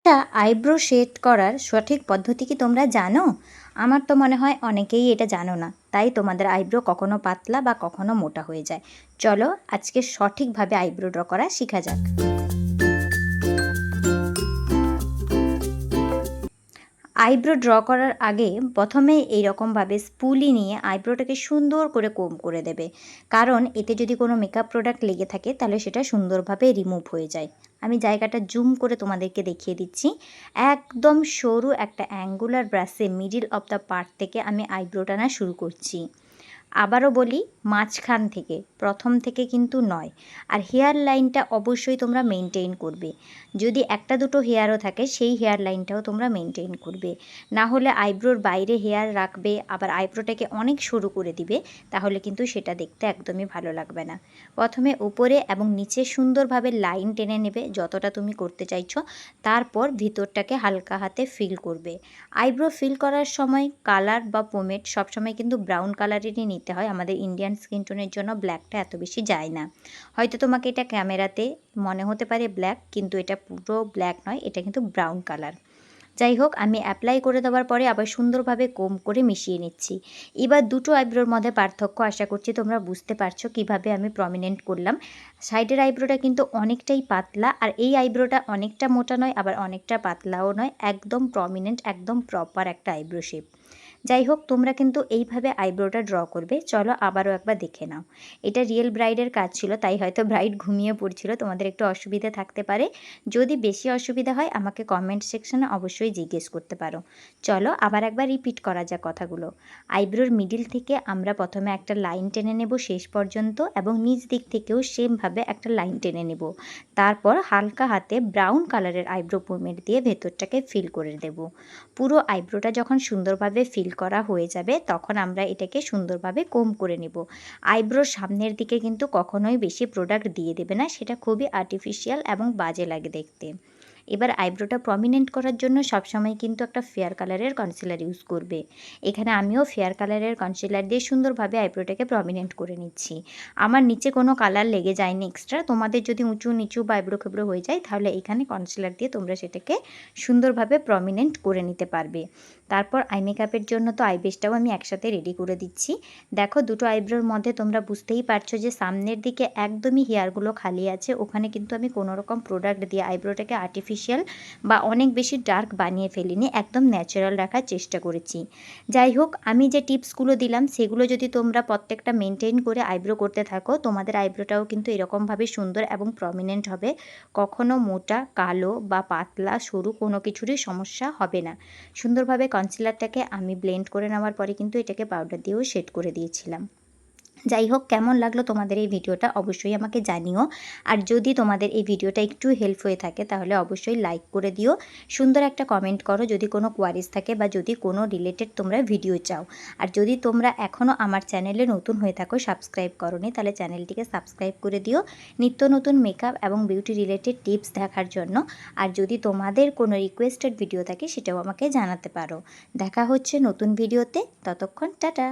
Eyebrow shade করার সঠিক পদ্ধতি কি তোমরা জানো? আমার তো মনে হয় অনেকেই এটা জানো না, তাই তোমাদের আইব্রো কখনো পাতলা বা কখনো মোটা হয়ে যায়। চলো আজকে সঠিকভাবে আইব্রো ড্র করা শেখা যাক। আইব্রো ড্র করার আগে প্রথমে এইরকমভাবে স্পুলি নিয়ে আইব্রোটাকে সুন্দর করে কোম করে দেবে, কারণ এতে যদি কোনো মেকআপ প্রোডাক্ট লেগে থাকে তাহলে সেটা সুন্দরভাবে রিমুভ হয়ে যায়। আমি জায়গাটা জুম করে তোমাদেরকে দেখিয়ে দিচ্ছি। একদম সরু একটা অ্যাঙ্গুলার ব্রাশে মিডিল অফ দ্য পার্ট থেকে আমি আইব্রো টানা শুরু করছি। আবারও বলি, মাঝখান থেকে, প্রথম থেকে কিন্তু নয়। আর হেয়ার লাইনটা অবশ্যই তোমরা মেনটেন করবে। যদি একটা দুটো হেয়ারও থাকে সেই হেয়ার লাইনটাও তোমরা মেনটেন করবে। না হলে আইব্রোর বাইরে হেয়ার রাখবে আবার আইব্রোটাকে অনেক সরু করে দিবে, তাহলে কিন্তু সেটা দেখতে একদমই ভালো লাগবে না। প্রথমে উপরে এবং নিচে সুন্দরভাবে লাইন টেনে নেবে যতটা তুমি করতে চাইছো, তারপর ভিতরটাকে হালকা হাতে ফিল করবে। আইব্রো ফিল করার সময় কালার বা পোমেড সবসময় কিন্তু ব্রাউন কালারেরই নিতে হয়। আমাদের ইন্ডিয়ান স্কিন টোনের জন্য ব্ল্যাকটা এত বেশি যায় না। হয়তো তোমাকে এটা ক্যামেরাতে মনে হতে পারে ব্ল্যাক, কিন্তু এটা পুরো ব্ল্যাক নয়, এটা কিন্তু ব্রাউন কালার। যাই হোক, আমি অ্যাপ্লাই করে দেওয়ার পরে আবার সুন্দরভাবে কোম করে মিশিয়ে নিচ্ছি। এবার দুটো আইব্রোর মধ্যে পার্থক্য আশা করছি তোমরা বুঝতে পারছো কিভাবে আমি প্রমিনেন্ট করলাম। সাইডের আইব্রোটা কিন্তু অনেকটাই পাতলা, আর এই আইব্রোটা অনেকটা মোটা নয় আবার অনেকটা পাতলাও নয়, একদম প্রমিনেন্ট, একদম প্রপার একটা আইব্রো শেপ। যাই হোক, তোমরা কিন্তু এইভাবে আইব্রোটা ড্র করবে। চলো আবারও একবার দেখে নাও। এটা রিয়েল ব্রাইডের কাজ ছিল, তাই হয়তো ব্রাইড ঘুমিয়ে পড়ছিল, তোমাদের একটু অসুবিধা থাকতে পারে। যদি বেশি অসুবিধা হয় আমাকে কমেন্ট সেকশনে অবশ্যই জিজ্ঞেস করতে পারো। চলো আবার একবার রিপিট করা যাক কথাগুলো। আইব্রোর মিডিল থেকে আমরা প্রথমে একটা লাইন টেনে নেব শেষ পর্যন্ত, এবং নিচ দিক থেকেও সেমভাবে একটা লাইন টেনে নেব। তারপর হালকা হাতে ব্রাউন কালারের আইব্রো পোমেড দিয়ে ভেতরটাকে ফিল করে দেব। পুরো আইব্রোটা যখন সুন্দরভাবে ফিল করা হয়ে যাবে তখন আমরা এটাকে সুন্দরভাবে কোম করে নেব। আইব্রোর সামনের দিকে কিন্তু কখনোই বেশি প্রোডাক্ট দিয়ে দেবে না, সেটা খুবই আর্টিফিশিয়াল এবং বাজে লাগে দেখতে। এবার আইব্রোটা প্রমিনেন্ট করার জন্য সবসময় কিন্তু একটা ফেয়ার কালারের কনসিলার ইউজ করবে। এখানে আমিও ফেয়ার কালারের কনসিলার দিয়ে সুন্দরভাবে আইব্রোটাকে প্রমিনেন্ট করে নিচ্ছি। আমার নিচে কোনো কালার লেগে যায়নি এক্সট্রা। তোমাদের যদি উঁচু নিচু বা আইব্রো খেবড়ো হয়ে যায় তাহলে এখানে কনসিলার দিয়ে তোমরা সেটাকে সুন্দরভাবে প্রমিনেন্ট করে নিতে পারবে। তারপর আই মেকআপের জন্য তো আই বেসটাও আমি একসাথে রেডি করে দিচ্ছি। দেখো, দুটো আইব্রোর মধ্যে তোমরা বুঝতেই পারছো যে সামনের দিকে একদমই হেয়ারগুলো খালি আছে, ওখানে কিন্তু আমি কোনো রকম প্রোডাক্ট দিয়ে আইব্রোটাকে আর্টিফিশিয়াল বা অনেক বেশি ডার্ক বানিয়ে ফেলিনি, একদম ন্যাচারাল রাখার চেষ্টা করেছি। যাই হোক, আমি যে টিপসগুলো দিলাম সেগুলো যদি তোমরা প্রত্যেকটা মেনটেন করে আইব্রো করতে থাকো, তোমাদের আইব্রোটাও কিন্তু এরকমভাবে সুন্দর এবং প্রমিনেন্ট হবে। কখনো মোটা, কালো বা পাতলা, সরু কোনো কিছুরই সমস্যা হবে না। সুন্দরভাবে কনসিলারটাকে আমি ব্লেন্ড করে নেওয়ার পরে কিন্তু এটাকে পাউডার দিয়েও শেড করে দিয়েছিলাম। যাই হোক, কেমন লাগলো তোমাদের এই ভিডিওটা অবশ্যই আমাকে জানিও। আর যদি তোমাদের এই ভিডিওটা একটু হেল্প হয়ে থাকে তাহলে অবশ্যই লাইক করে দিও, সুন্দর একটা কমেন্ট করো যদি কোনো কোয়ারিজ থাকে বা যদি কোনো রিলেটেড তোমরা ভিডিও চাও। আর যদি তোমরা এখনও আমার চ্যানেলে নতুন হয়ে থাকো, সাবস্ক্রাইব করোনি, তাহলে চ্যানেলটিকে সাবস্ক্রাইব করে দিও নিত্য নতুন মেকআপ এবং বিউটি রিলেটেড টিপস দেখার জন্য। আর যদি তোমাদের কোনো রিকোয়েস্টেড ভিডিও থাকে সেটাও আমাকে জানাতে পারো। দেখা হচ্ছে নতুন ভিডিওতে, ততক্ষণ টাটা।